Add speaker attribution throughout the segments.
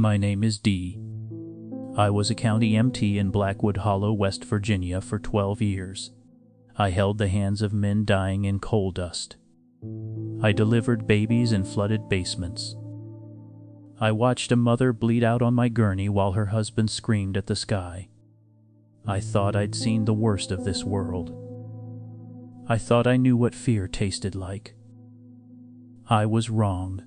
Speaker 1: My name is D. I was a county MT in Blackwood Hollow, West Virginia for 12 years. I held the hands of men dying in coal dust. I delivered babies in flooded basements. I watched a mother bleed out on my gurney while her husband screamed at the sky. I thought I'd seen the worst of this world. I thought I knew what fear tasted like. I was wrong.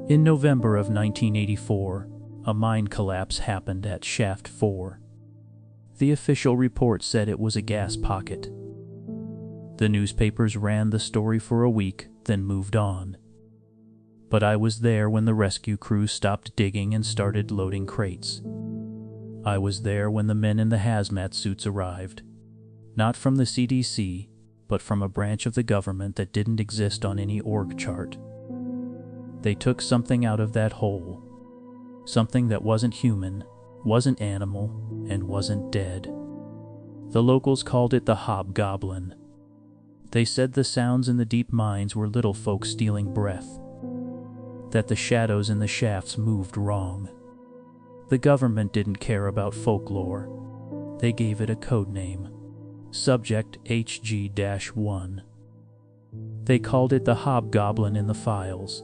Speaker 1: In November of 1984, a mine collapse happened at Shaft 4. The official report said it was a gas pocket. The newspapers ran the story for a week, then moved on. But I was there when the rescue crews stopped digging and started loading crates. I was there when the men in the hazmat suits arrived. Not from the CDC, but from a branch of the government that didn't exist on any org chart. They took something out of that hole. Something that wasn't human, wasn't animal, and wasn't dead. The locals called it the Hob Goblin. They said the sounds in the deep mines were little folk stealing breath. That the shadows in the shafts moved wrong. The government didn't care about folklore. They gave it a code name. Subject HG-1. They called it the Hobgoblin in the files.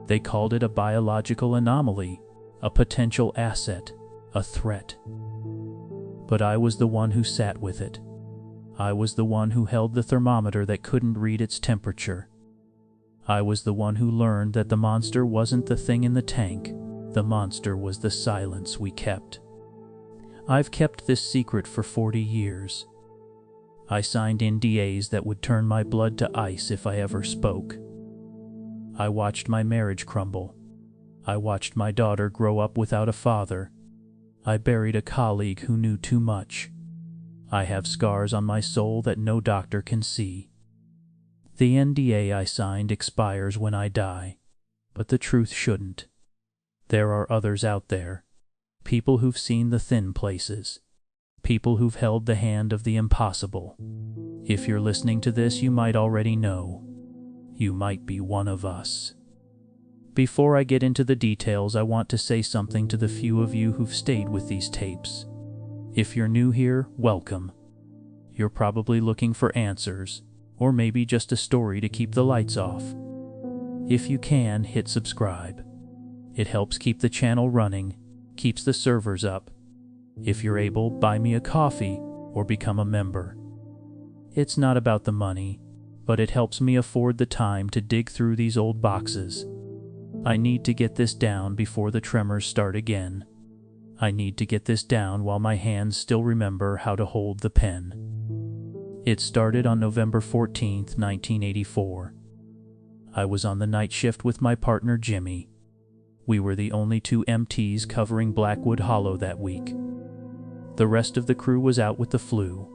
Speaker 1: They called it a biological anomaly, a potential asset, a threat. But I was the one who sat with it. I was the one who held the thermometer that couldn't read its temperature. I was the one who learned that the monster wasn't the thing in the tank. The monster was the silence we kept. I've kept this secret for 40 years. I signed NDAs that would turn my blood to ice if I ever spoke. I watched my marriage crumble. I watched my daughter grow up without a father. I buried a colleague who knew too much. I have scars on my soul that no doctor can see. The NDA I signed expires when I die, but the truth shouldn't. There are others out there, people who've seen the thin places, people who've held the hand of the impossible. If you're listening to this, you might already know. You might be one of us. Before I get into the details, I want to say something to the few of you who've stayed with these tapes. If you're new here, welcome. You're probably looking for answers, or maybe just a story to keep the lights off. If you can, hit subscribe. It helps keep the channel running, keeps the servers up. If you're able, buy me a coffee or become a member. It's not about the money, but it helps me afford the time to dig through these old boxes. I need to get this down before the tremors start again. I need to get this down while my hands still remember how to hold the pen. It started on November 14th, 1984. I was on the night shift with my partner Jimmy. We were the only two MTs covering Blackwood Hollow that week. The rest of the crew was out with the flu.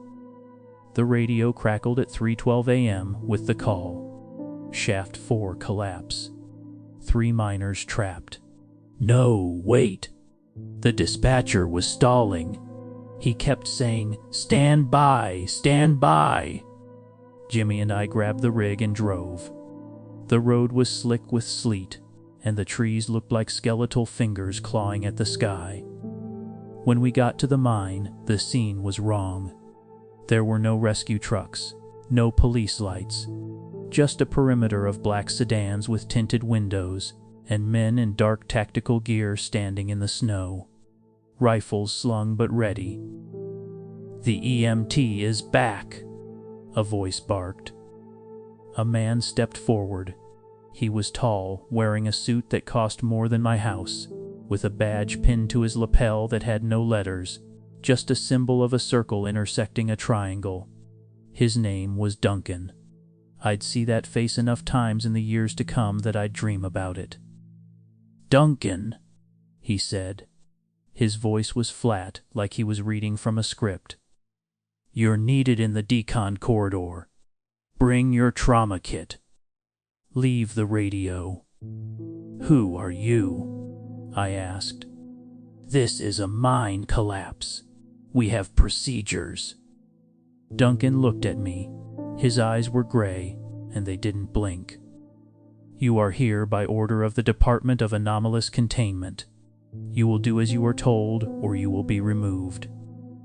Speaker 1: The radio crackled at 3:12 a.m. with the call. Shaft 4 collapse. 3 miners trapped. No, wait. The dispatcher was stalling. He kept saying, "Stand by, stand by." Jimmy and I grabbed the rig and drove. The road was slick with sleet, and the trees looked like skeletal fingers clawing at the sky. When we got to the mine, the scene was wrong. There were no rescue trucks, no police lights, just a perimeter of black sedans with tinted windows, and men in dark tactical gear standing in the snow, rifles slung but ready. "The EMT is back," a voice barked. A man stepped forward. He was tall, wearing a suit that cost more than my house, with a badge pinned to his lapel that had no letters, just a symbol of a circle intersecting a triangle. His name was Duncan. I'd see that face enough times in the years to come that I'd dream about it. "Duncan," he said. His voice was flat, like he was reading from a script. "You're needed in the decon corridor. Bring your trauma kit. Leave the radio." "Who are you?" I asked. "This is a mine collapse. We have procedures." Duncan looked at me. His eyes were gray, and they didn't blink. "You are here by order of the Department of Anomalous Containment. You will do as you are told, or you will be removed.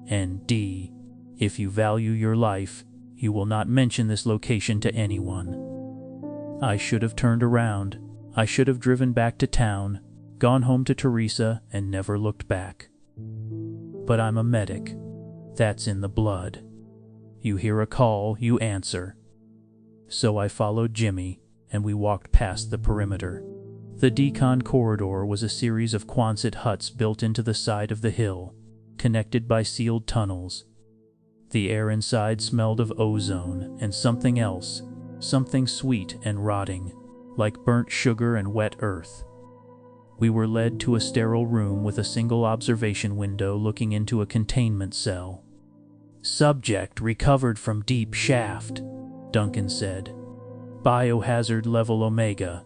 Speaker 1: And D, if you value your life, you will not mention this location to anyone. I should have turned around. I should have driven back to town, gone home to Teresa, and never looked back. But I'm a medic. That's in the blood. You hear a call, you answer. So I followed Jimmy, and we walked past the perimeter. The decon corridor was a series of Quonset huts built into the side of the hill, connected by sealed tunnels. The air inside smelled of ozone and something else, something sweet and rotting, like burnt sugar and wet earth. We were led to a sterile room with a single observation window looking into a containment cell. "Subject recovered from deep shaft," Duncan said. "Biohazard level Omega.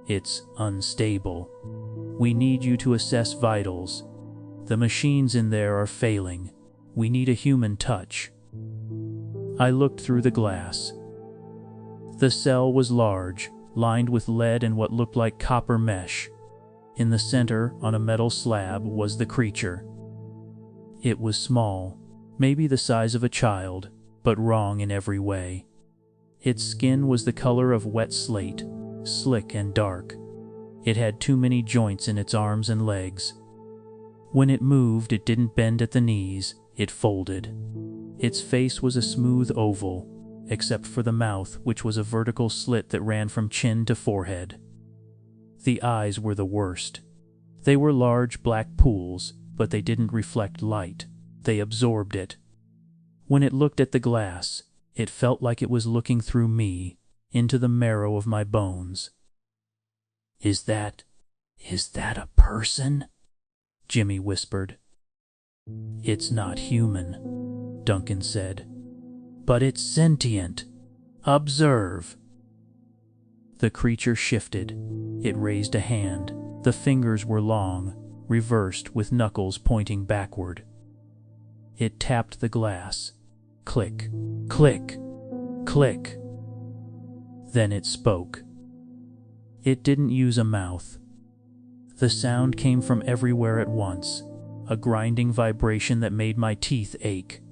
Speaker 1: It's unstable. We need you to assess vitals. The machines in there are failing. We need a human touch." I looked through the glass. The cell was large, lined with lead and what looked like copper mesh. In the center, on a metal slab, was the creature. It was small, maybe the size of a child, but wrong in every way. Its skin was the color of wet slate, slick and dark. It had too many joints in its arms and legs. When it moved, it didn't bend at the knees, it folded. Its face was a smooth oval, except for the mouth, which was a vertical slit that ran from chin to forehead. The eyes were the worst. They were large black pools, but they didn't reflect light. They absorbed it. When it looked at the glass, it felt like it was looking through me, into the marrow of my bones. Is that a person?" Jimmy whispered. "It's not human," Duncan said. "But it's sentient. Observe." The creature shifted. It raised a hand. The fingers were long, reversed with knuckles pointing backward. It tapped the glass. Click, click, click. Then it spoke. It didn't use a mouth. The sound came from everywhere at once, a grinding vibration that made my teeth ache.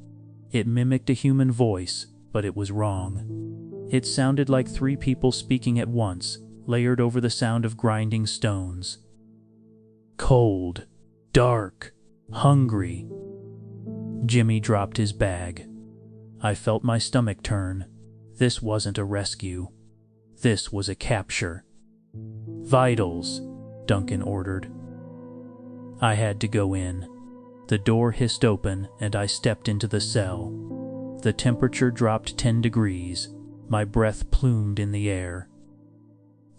Speaker 1: It mimicked a human voice, but it was wrong. It sounded like three people speaking at once, layered over the sound of grinding stones. Cold, dark, hungry. Jimmy dropped his bag. I felt my stomach turn. This wasn't a rescue. This was a capture. "Vitals," Duncan ordered. I had to go in. The door hissed open, and I stepped into the cell. The temperature dropped 10 degrees. My breath plumed in the air.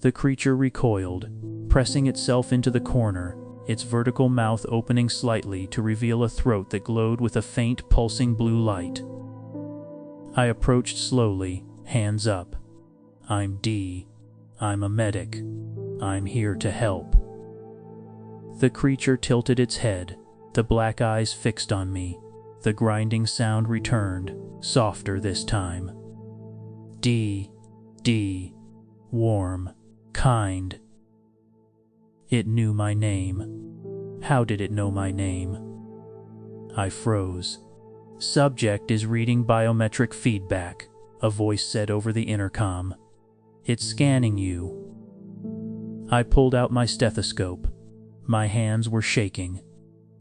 Speaker 1: The creature recoiled, pressing itself into the corner, its vertical mouth opening slightly to reveal a throat that glowed with a faint, pulsing blue light. I approached slowly, hands up. "I'm D. I'm a medic. I'm here to help." The creature tilted its head, the black eyes fixed on me. The grinding sound returned, softer this time. D. Warm. Kind. It knew my name. How did it know my name? I froze. "Subject is reading biometric feedback," a voice said over the intercom. "It's scanning you." I pulled out my stethoscope. My hands were shaking.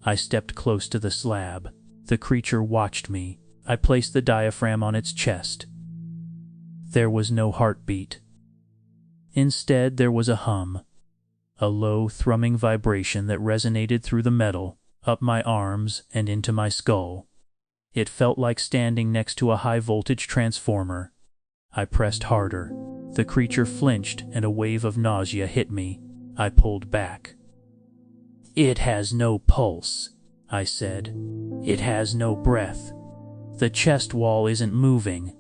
Speaker 1: I stepped close to the slab. The creature watched me. I placed the diaphragm on its chest. There was no heartbeat. Instead, there was a hum, a low, thrumming vibration that resonated through the metal, up my arms and into my skull. It felt like standing next to a high-voltage transformer. I pressed harder. The creature flinched, and a wave of nausea hit me. I pulled back. "It has no pulse," I said. "It has no breath. The chest wall isn't moving.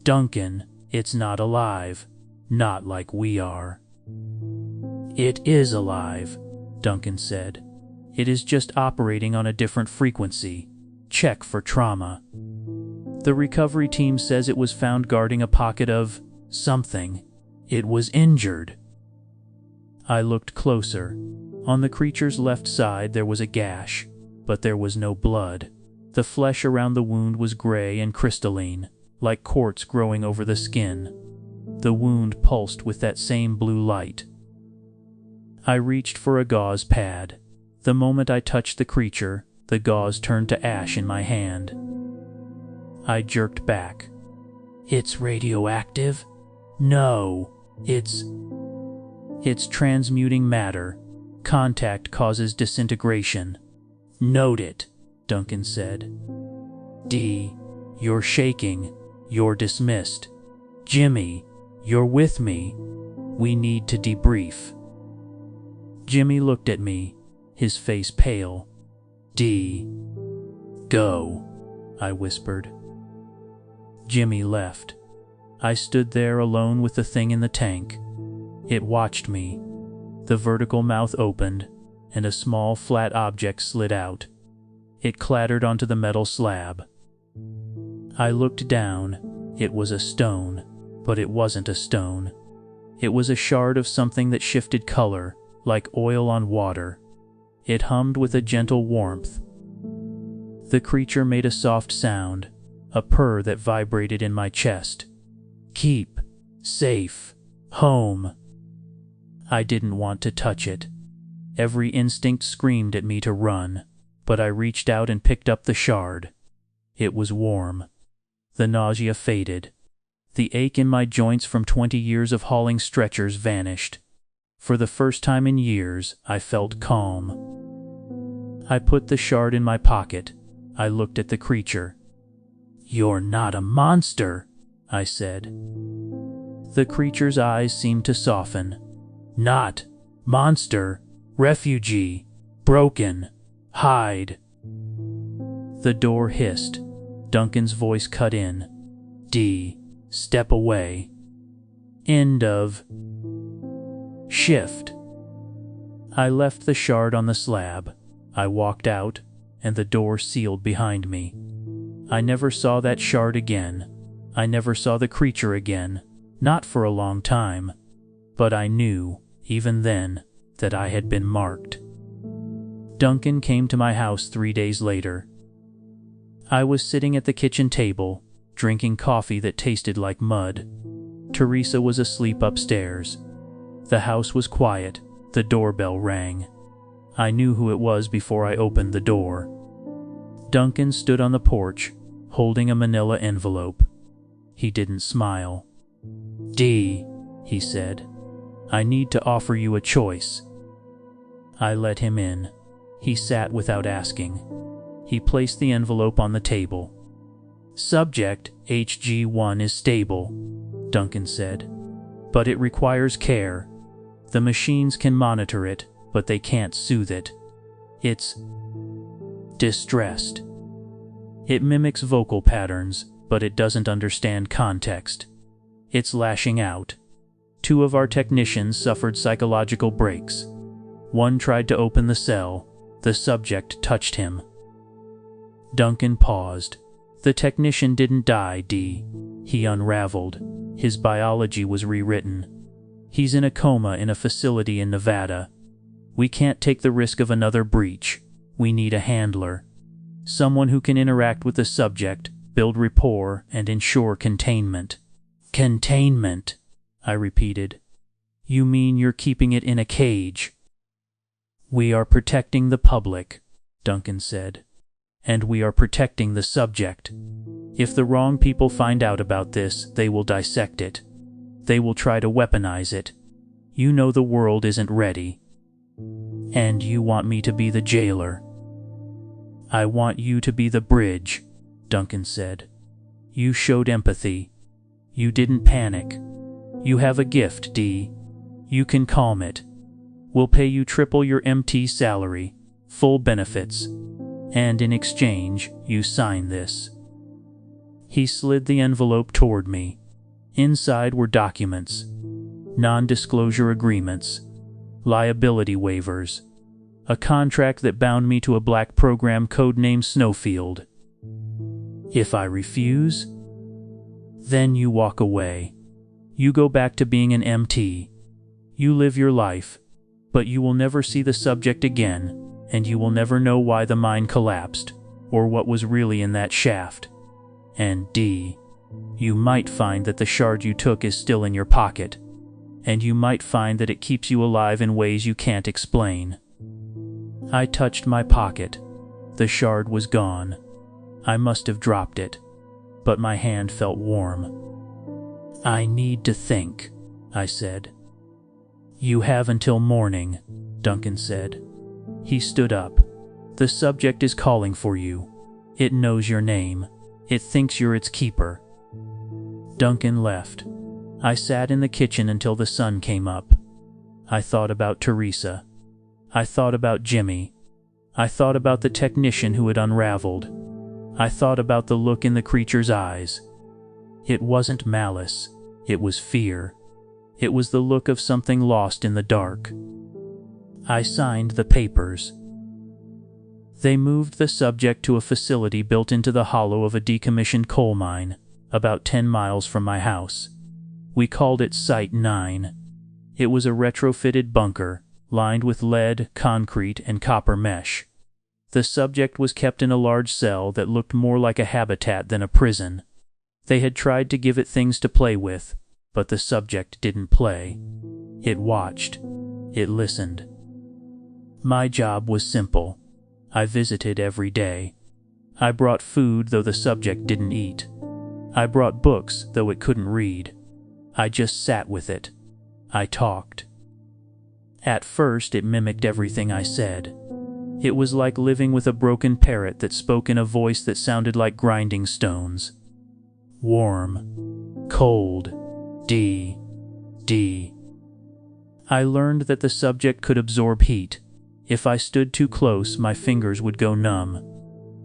Speaker 1: Duncan, it's not alive. Not like we are." "It is alive," Duncan said. "It is just operating on a different frequency. Check for trauma. The recovery team says it was found guarding a pocket of something. It was injured." I looked closer. On the creature's left side there was a gash, but there was no blood. The flesh around the wound was gray and crystalline, like quartz growing over the skin. The wound pulsed with that same blue light. I reached for a gauze pad. The moment I touched the creature, the gauze turned to ash in my hand. I jerked back. "It's radioactive?" "No, it's transmuting matter. Contact causes disintegration." "Note it," Duncan said. "D, you're shaking. You're dismissed. Jimmy, you're with me. We need to debrief." Jimmy looked at me, his face pale. "D, go," I whispered. Jimmy left. I stood there alone with the thing in the tank. It watched me. The vertical mouth opened, and a small flat object slid out. It clattered onto the metal slab. I looked down. It was a stone, but it wasn't a stone. It was a shard of something that shifted color, like oil on water. It hummed with a gentle warmth. The creature made a soft sound, a purr that vibrated in my chest. "Keep safe, home." I didn't want to touch it. Every instinct screamed at me to run, but I reached out and picked up the shard. It was warm. The nausea faded. The ache in my joints from 20 years of hauling stretchers vanished. For the first time in years, I felt calm. I put the shard in my pocket. I looked at the creature. "You're not a monster," I said. The creature's eyes seemed to soften. "Not monster, refugee, broken, hide." The door hissed. Duncan's voice cut in. "D, step away." End of shift. I left the shard on the slab. I walked out, and the door sealed behind me. I never saw that shard again. I never saw the creature again, not for a long time. But I knew, even then, that I had been marked. Duncan came to my house 3 days later. I was sitting at the kitchen table, drinking coffee that tasted like mud. Teresa was asleep upstairs. The house was quiet. The doorbell rang. I knew who it was before I opened the door. Duncan stood on the porch, holding a manila envelope. He didn't smile. "D," he said, "I need to offer you a choice." I let him in. He sat without asking. He placed the envelope on the table. "Subject HG1 is stable," Duncan said, "but it requires care. The machines can monitor it, but they can't soothe it. It's distressed. It mimics vocal patterns, but it doesn't understand context. It's lashing out. 2 of our technicians suffered psychological breaks. One tried to open the cell. The subject touched him." Duncan paused. "The technician didn't die, D. He unraveled. His biology was rewritten. He's in a coma in a facility in Nevada. We can't take the risk of another breach. We need a handler. Someone who can interact with the subject, build rapport, and ensure containment." "Containment," I repeated. "You mean you're keeping it in a cage?" "We are protecting the public," Duncan said. "And we are protecting the subject. If the wrong people find out about this, they will dissect it. They will try to weaponize it. You know the world isn't ready. And you want me to be the jailer." "I want you to be the bridge," Duncan said. "You showed empathy. You didn't panic. You have a gift, D. You can calm it. We'll pay you triple your MT salary, full benefits, and in exchange, you sign this." He slid the envelope toward me. Inside were documents, non-disclosure agreements, liability waivers, a contract that bound me to a black program codenamed Snowfield. "If I refuse, then you walk away. You go back to being an MT. You live your life. But you will never see the subject again, and you will never know why the mine collapsed, or what was really in that shaft. And D, you might find that the shard you took is still in your pocket, and you might find that it keeps you alive in ways you can't explain. I touched my pocket. The shard was gone. I must have dropped it, but my hand felt warm. I need to think, I said. You have until morning, Duncan said. He stood up. The subject is calling for you. It knows your name. It thinks you're its keeper. Duncan left. I sat in the kitchen until the sun came up. I thought about Teresa. I thought about Jimmy. I thought about the technician who had unraveled. I thought about the look in the creature's eyes. It wasn't malice. It was fear. It was the look of something lost in the dark. I signed the papers. They moved the subject to a facility built into the hollow of a decommissioned coal mine, about 10 miles from my house. We called it Site 9. It was a retrofitted bunker, lined with lead, concrete, and copper mesh. The subject was kept in a large cell that looked more like a habitat than a prison. They had tried to give it things to play with, but the subject didn't play. It watched. It listened. My job was simple. I visited every day. I brought food, though the subject didn't eat. I brought books, though it couldn't read. I just sat with it. I talked. At first, it mimicked everything I said. It was like living with a broken parrot that spoke in a voice that sounded like grinding stones. Warm. Cold. D. I learned that the subject could absorb heat. If I stood too close, my fingers would go numb.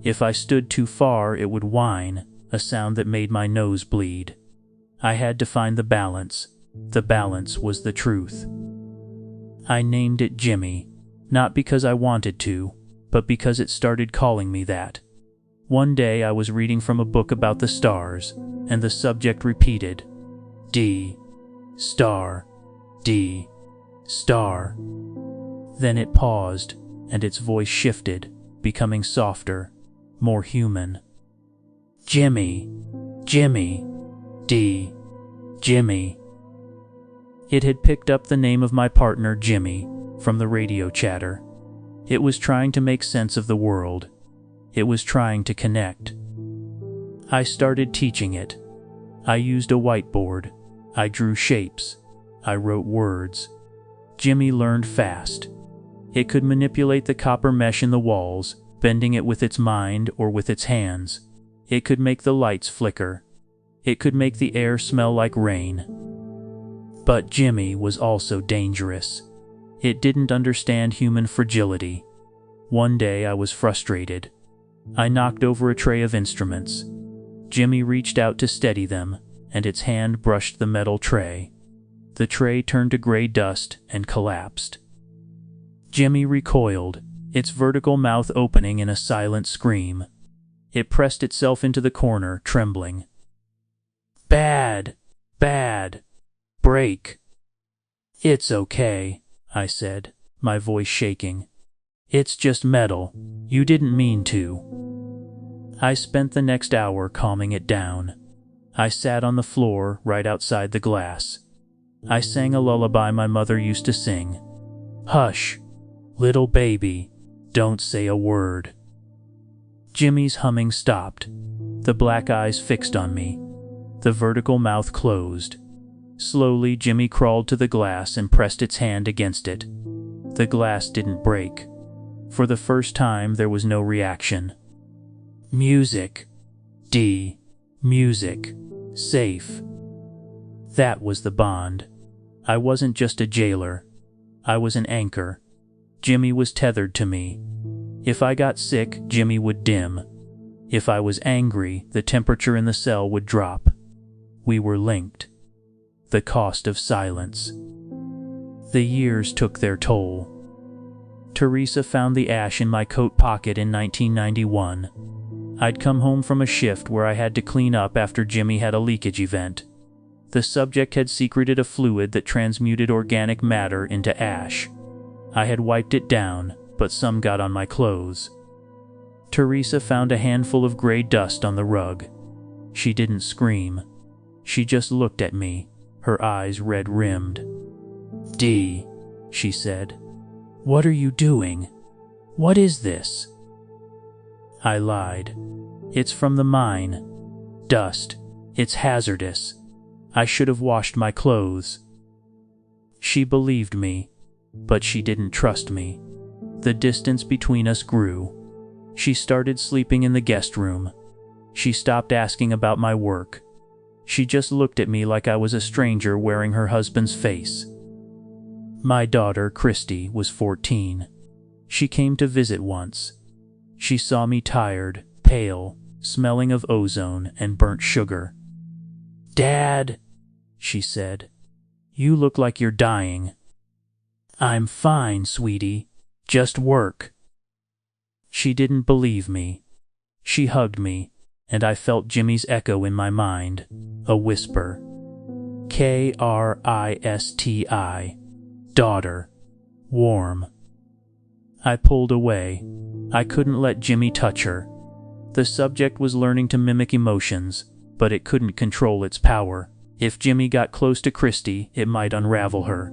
Speaker 1: If I stood too far, it would whine, a sound that made my nose bleed. I had to find the balance. The balance was the truth. I named it Jimmy, not because I wanted to, but because it started calling me that. One day I was reading from a book about the stars, and the subject repeated, D, star, D, star. Then it paused, and its voice shifted, becoming softer, more human. Jimmy, Jimmy, D, Jimmy. It had picked up the name of my partner, Jimmy, from the radio chatter. It was trying to make sense of the world. It was trying to connect. I started teaching it. I used a whiteboard. I drew shapes. I wrote words. Jimmy learned fast. It could manipulate the copper mesh in the walls, bending it with its mind or with its hands. It could make the lights flicker. It could make the air smell like rain. But Jimmy was also dangerous. It didn't understand human fragility. One day I was frustrated. I knocked over a tray of instruments. Jimmy reached out to steady them, and its hand brushed the metal tray. The tray turned to gray dust and collapsed. Jimmy recoiled, its vertical mouth opening in a silent scream. It pressed itself into the corner, trembling. Bad! Bad! Break! It's okay, I said, my voice shaking. It's just metal. You didn't mean to. I spent the next hour calming it down. I sat on the floor right outside the glass. I sang a lullaby my mother used to sing. Hush, little baby, don't say a word. Jimmy's humming stopped. The black eyes fixed on me. The vertical mouth closed. Slowly, Jimmy crawled to the glass and pressed its hand against it. The glass didn't break. For the first time, there was no reaction. Music. D. Music. Safe. That was the bond. I wasn't just a jailer. I was an anchor. Jimmy was tethered to me. If I got sick, Jimmy would dim. If I was angry, the temperature in the cell would drop. We were linked. The cost of silence. The years took their toll. Teresa found the ash in my coat pocket in 1991. I'd come home from a shift where I had to clean up after Jimmy had a leakage event. The subject had secreted a fluid that transmuted organic matter into ash. I had wiped it down, but some got on my clothes. Teresa found a handful of gray dust on the rug. She didn't scream. She just looked at me, her eyes red-rimmed. "Dee," she said, "what are you doing? What is this?" I lied. "It's from the mine. Dust. It's hazardous. I should have washed my clothes." She believed me, but she didn't trust me. The distance between us grew. She started sleeping in the guest room. She stopped asking about my work. She just looked at me like I was a stranger wearing her husband's face. My daughter, Christy, was 14. She came to visit once. She saw me tired, pale, smelling of ozone and burnt sugar. "Dad," she said, "you look like you're dying." "I'm fine, sweetie. Just work." She didn't believe me. She hugged me, and I felt Jimmy's echo in my mind, a whisper. Kristi. Daughter. Warm. I pulled away. I couldn't let Jimmy touch her. The subject was learning to mimic emotions, but it couldn't control its power. If Jimmy got close to Christy, it might unravel her.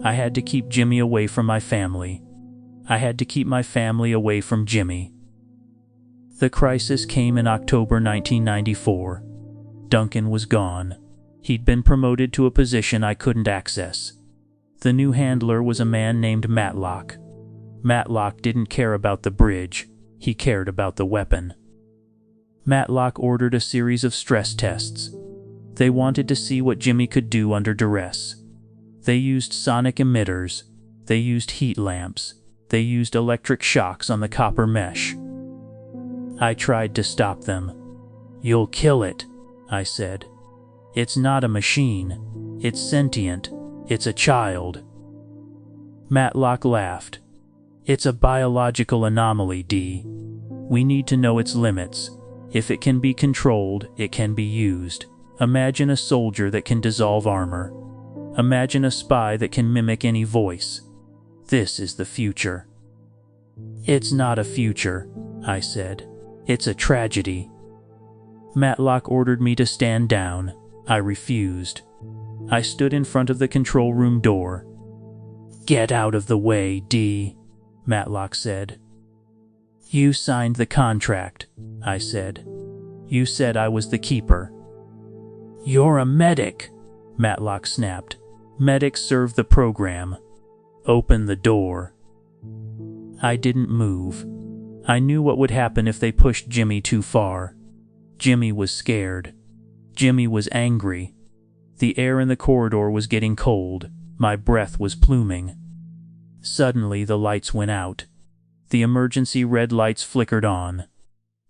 Speaker 1: I had to keep Jimmy away from my family. I had to keep my family away from Jimmy. The crisis came in October 1994. Duncan was gone. He'd been promoted to a position I couldn't access. The new handler was a man named Matlock. Matlock didn't care about the bridge. He cared about the weapon. Matlock ordered a series of stress tests. They wanted to see what Jimmy could do under duress. They used sonic emitters. They used heat lamps. They used electric shocks on the copper mesh. I tried to stop them. "You'll kill it," I said. "It's not a machine. It's sentient. It's a child." Matlock laughed. "It's a biological anomaly, Dee. We need to know its limits. If it can be controlled, it can be used. Imagine a soldier that can dissolve armor. Imagine a spy that can mimic any voice. This is the future." "It's not a future," I said. "It's a tragedy." Matlock ordered me to stand down. I refused. I stood in front of the control room door. "Get out of the way, Dee," Matlock said. "You signed the contract," I said. "You said I was the keeper." "You're a medic," Matlock snapped. "Medics serve the program. Open the door." I didn't move. I knew what would happen if they pushed Jimmy too far. Jimmy was scared. Jimmy was angry. The air in the corridor was getting cold. My breath was pluming. Suddenly the lights went out. The emergency red lights flickered on.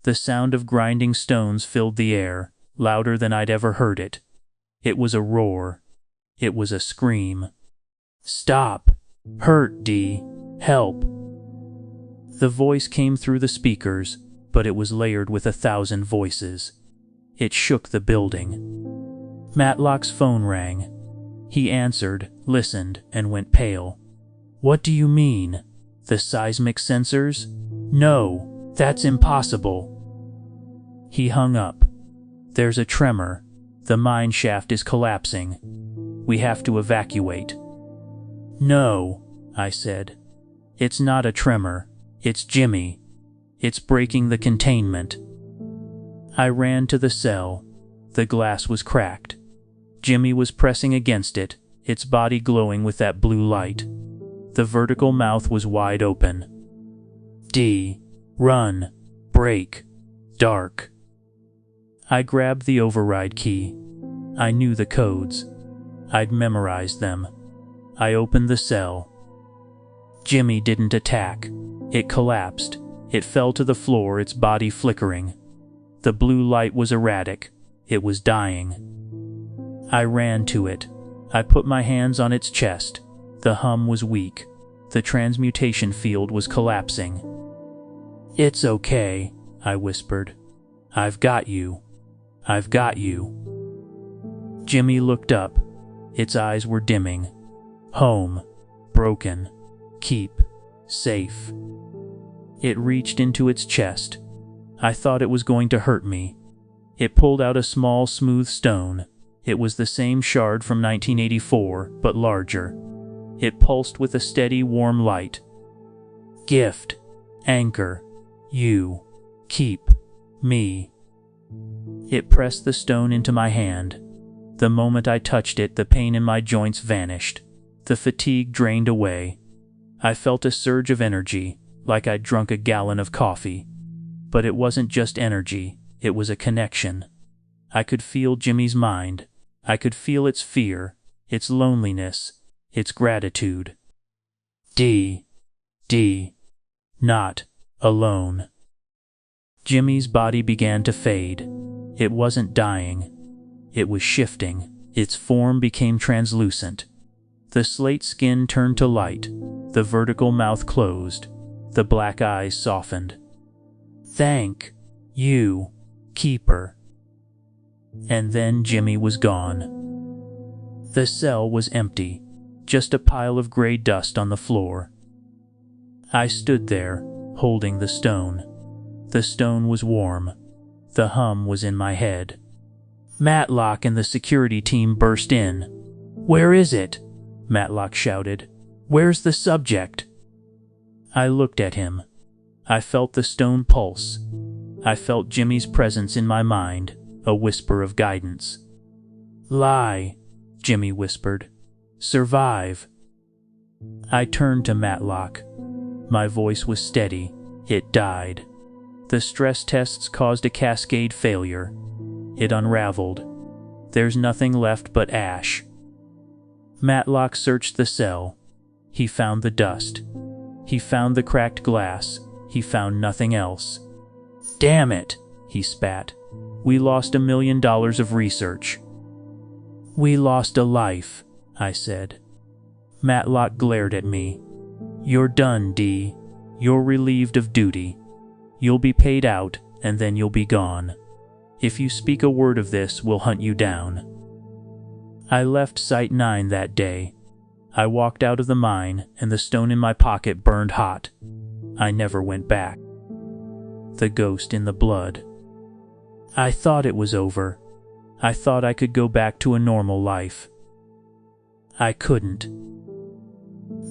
Speaker 1: The sound of grinding stones filled the air, louder than I'd ever heard it. It was a roar. It was a scream. "Stop! Hurt, Dee! Help!" The voice came through the speakers, but it was layered with 1,000 voices. It shook the building. Matlock's phone rang. He answered, listened, and went pale. "What do you mean? The seismic sensors? No, that's impossible." He hung up. "There's a tremor. The mine shaft is collapsing. We have to evacuate." "No," I said. "It's not a tremor. It's Jimmy. It's breaking the containment." I ran to the cell. The glass was cracked. Jimmy was pressing against it, its body glowing with that blue light. The vertical mouth was wide open. "Dee, run, break, dark." I grabbed the override key. I knew the codes. I'd memorized them. I opened the cell. Jimmy didn't attack. It collapsed. It fell to the floor, its body flickering. The blue light was erratic. It was dying. I ran to it. I put my hands on its chest. The hum was weak. The transmutation field was collapsing. "It's okay," I whispered. "I've got you. I've got you." Jimmy looked up. Its eyes were dimming. Home. Broken. keep, safe. It reached into its chest. I thought it was going to hurt me. It pulled out a small, smooth stone. It was the same shard from 1984, but larger. It pulsed with a steady, warm light. Gift, anchor, you, keep, me. It pressed the stone into my hand. The moment I touched it, the pain in my joints vanished. The fatigue drained away. I felt a surge of energy, like I'd drunk a gallon of coffee. But it wasn't just energy, it was a connection. I could feel Jimmy's mind. I could feel its fear, its loneliness, its gratitude. Not alone. Jimmy's body began to fade. It wasn't dying. It was shifting. Its form became translucent. The slate skin turned to light. The vertical mouth closed. The black eyes softened. Thank you, Keeper. And then Jimmy was gone. The cell was empty, just a pile of gray dust on the floor. I stood there, holding the stone. The stone was warm. The hum was in my head. Matlock and the security team burst in. "Where is it?" Matlock shouted. "Where's the subject?" I looked at him. I felt the stone pulse. I felt Jimmy's presence in my mind, a whisper of guidance. "Lie," Jimmy whispered. "Survive." I turned to Matlock. My voice was steady. It died. The stress tests caused a cascade failure. It unraveled. There's nothing left but ash. Matlock searched the cell. He found the dust. He found the cracked glass. He found nothing else. "Damn it," he spat. "We lost $1 million of research." "We lost a life," I said. Matlock glared at me. "You're done, D. You're relieved of duty. You'll be paid out, and then you'll be gone. If you speak a word of this, we'll hunt you down." I left Site 9 that day. I walked out of the mine, and the stone in my pocket burned hot. I never went back. The ghost in the blood. I thought it was over. I thought I could go back to a normal life. I couldn't.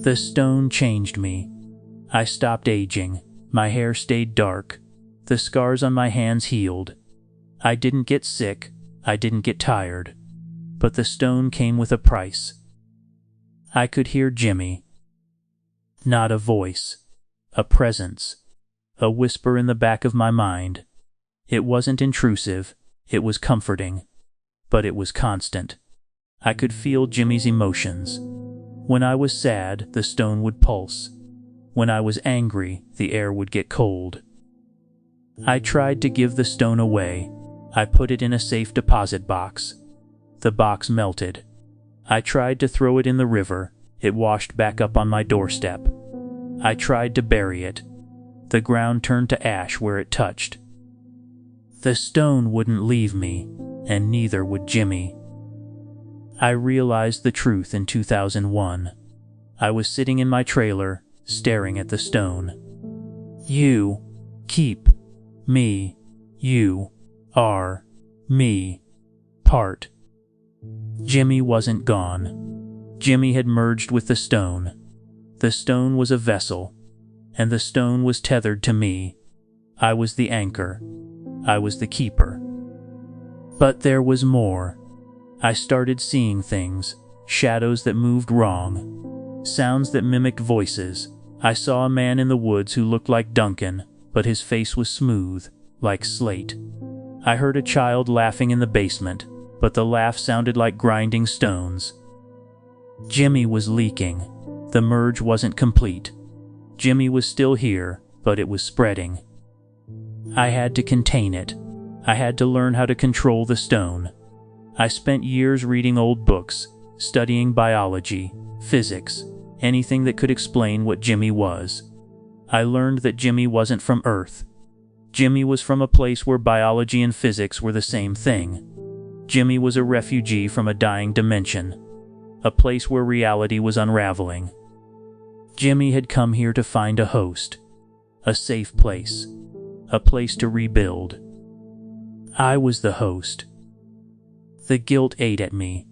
Speaker 1: The stone changed me. I stopped aging. My hair stayed dark. The scars on my hands healed. I didn't get sick. I didn't get tired. But the stone came with a price. I could hear Jimmy. Not a voice. A presence. A whisper in the back of my mind. It wasn't intrusive. It was comforting. But it was constant. I could feel Jimmy's emotions. When I was sad, the stone would pulse. When I was angry, the air would get cold. I tried to give the stone away. I put it in a safe deposit box. The box melted. I tried to throw it in the river. It washed back up on my doorstep. I tried to bury it. The ground turned to ash where it touched. The stone wouldn't leave me, and neither would Jimmy. I realized the truth in 2001. I was sitting in my trailer, staring at the stone. You keep me. You are me. Part. Jimmy wasn't gone. Jimmy had merged with the stone. The stone was a vessel, and the stone was tethered to me. I was the anchor. I was the keeper. But there was more. I started seeing things, shadows that moved wrong, sounds that mimicked voices. I saw a man in the woods who looked like Duncan, but his face was smooth, like slate. I heard a child laughing in the basement, but the laugh sounded like grinding stones. Jimmy was leaking. The merge wasn't complete. Jimmy was still here, but it was spreading. I had to contain it. I had to learn how to control the stone. I spent years reading old books, studying biology, physics, anything that could explain what Jimmy was. I learned that Jimmy wasn't from Earth. Jimmy was from a place where biology and physics were the same thing. Jimmy was a refugee from a dying dimension, a place where reality was unraveling. Jimmy had come here to find a host, a safe place, a place to rebuild. I was the host. The guilt ate at me.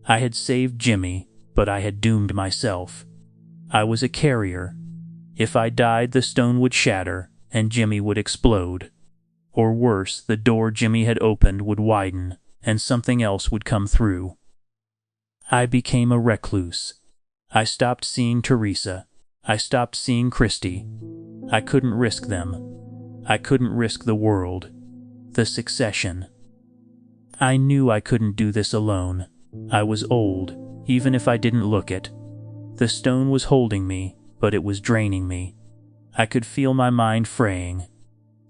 Speaker 1: I had saved Jimmy, but I had doomed myself. I was a carrier. If I died, the stone would shatter and Jimmy would explode. Or worse, the door Jimmy had opened would widen and something else would come through. I became a recluse. I stopped seeing Teresa. I stopped seeing Christy. I couldn't risk them. I couldn't risk the world. The succession. I knew I couldn't do this alone. I was old, even if I didn't look it. The stone was holding me, but it was draining me. I could feel my mind fraying.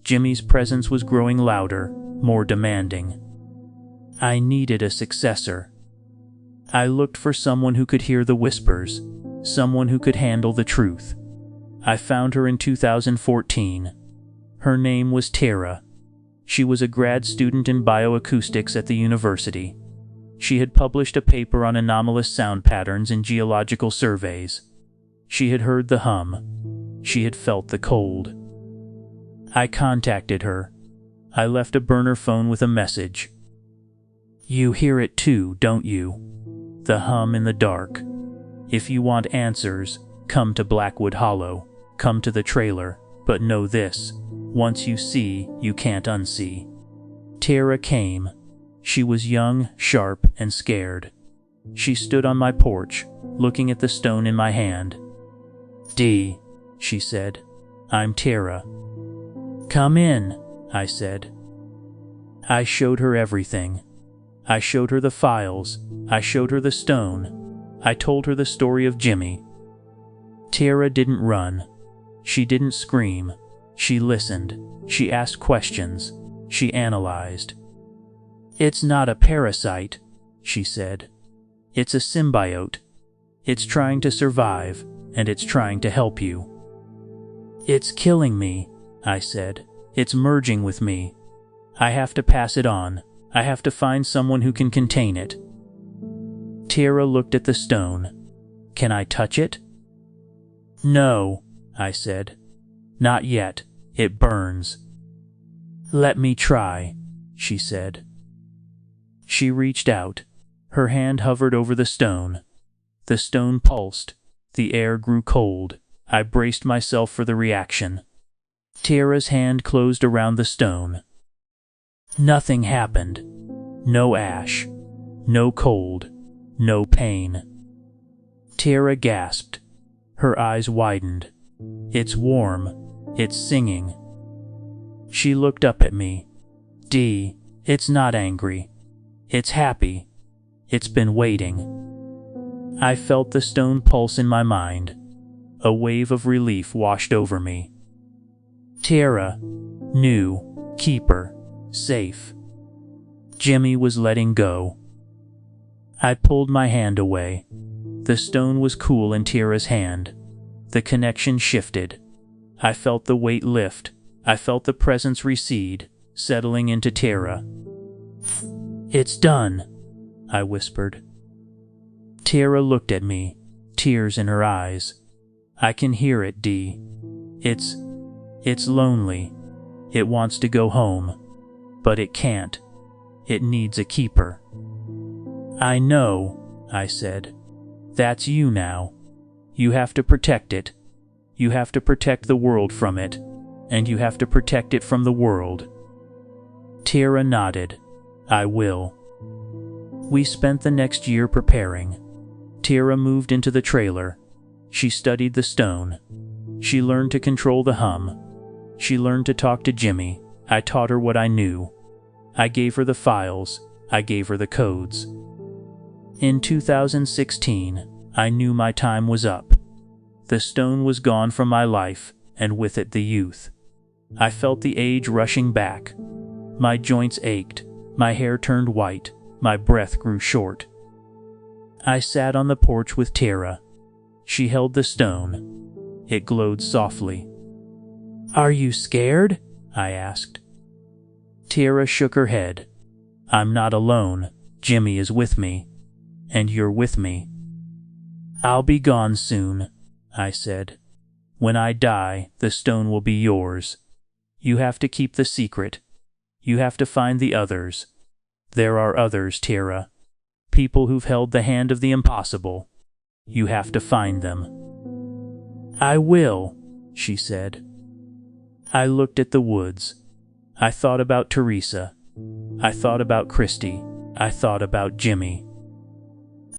Speaker 1: Jimmy's presence was growing louder, more demanding. I needed a successor. I looked for someone who could hear the whispers, someone who could handle the truth. I found her in 2014. Her name was Tara. She was a grad student in bioacoustics at the university. She had published a paper on anomalous sound patterns in geological surveys. She had heard the hum. She had felt the cold. I contacted her. I left a burner phone with a message. You hear it too, don't you? The hum in the dark. If you want answers, come to Blackwood Hollow. Come to the trailer, but know this. Once you see, you can't unsee. Tara came. She was young, sharp, and scared. She stood on my porch, looking at the stone in my hand. "Dee," she said, "I'm Tara." "Come in," I said. I showed her everything. I showed her the files. I showed her the stone. I told her the story of Jimmy. Tara didn't run. She didn't scream. She listened. She asked questions. She analyzed. "It's not a parasite," she said. "It's a symbiote. It's trying to survive, and it's trying to help you." "It's killing me," I said. "It's merging with me. I have to pass it on. I have to find someone who can contain it." Tara looked at the stone. "Can I touch it?" "No," I said. "Not yet. It burns." "Let me try," she said. She reached out. Her hand hovered over the stone. The stone pulsed. The air grew cold. I braced myself for the reaction. Tara's hand closed around the stone. Nothing happened. No ash. No cold. No pain. Tara gasped. Her eyes widened. "It's warm. It's singing." She looked up at me. "Dee, it's not angry. It's happy. It's been waiting." I felt the stone pulse in my mind. A wave of relief washed over me. Tara, new, keeper, safe. Jimmy was letting go. I pulled my hand away. The stone was cool in Tara's hand. The connection shifted. I felt the weight lift. I felt the presence recede, settling into Tara. "It's done," I whispered. Tara looked at me, tears in her eyes. "I can hear it, Dee. It's lonely. It wants to go home. But it can't. It needs a keeper." "I know," I said. "That's you now. You have to protect it. You have to protect the world from it. And you have to protect it from the world." Tara nodded. "I will." We spent the next year preparing. Tara moved into the trailer. She studied the stone. She learned to control the hum. She learned to talk to Jimmy. I taught her what I knew. I gave her the files. I gave her the codes. In 2016, I knew my time was up. The stone was gone from my life, and with it the youth. I felt the age rushing back. My joints ached. My hair turned white. My breath grew short. I sat on the porch with Tara. She held the stone. It glowed softly. "Are you scared?" I asked. Tara shook her head. "I'm not alone. Jimmy is with me. And you're with me." "I'll be gone soon," I said. "When I die, the stone will be yours. You have to keep the secret. You have to find the others. There are others, Tira. People who've held the hand of the impossible. You have to find them." "I will," she said. I looked at the woods. I thought about Teresa. I thought about Christy. I thought about Jimmy.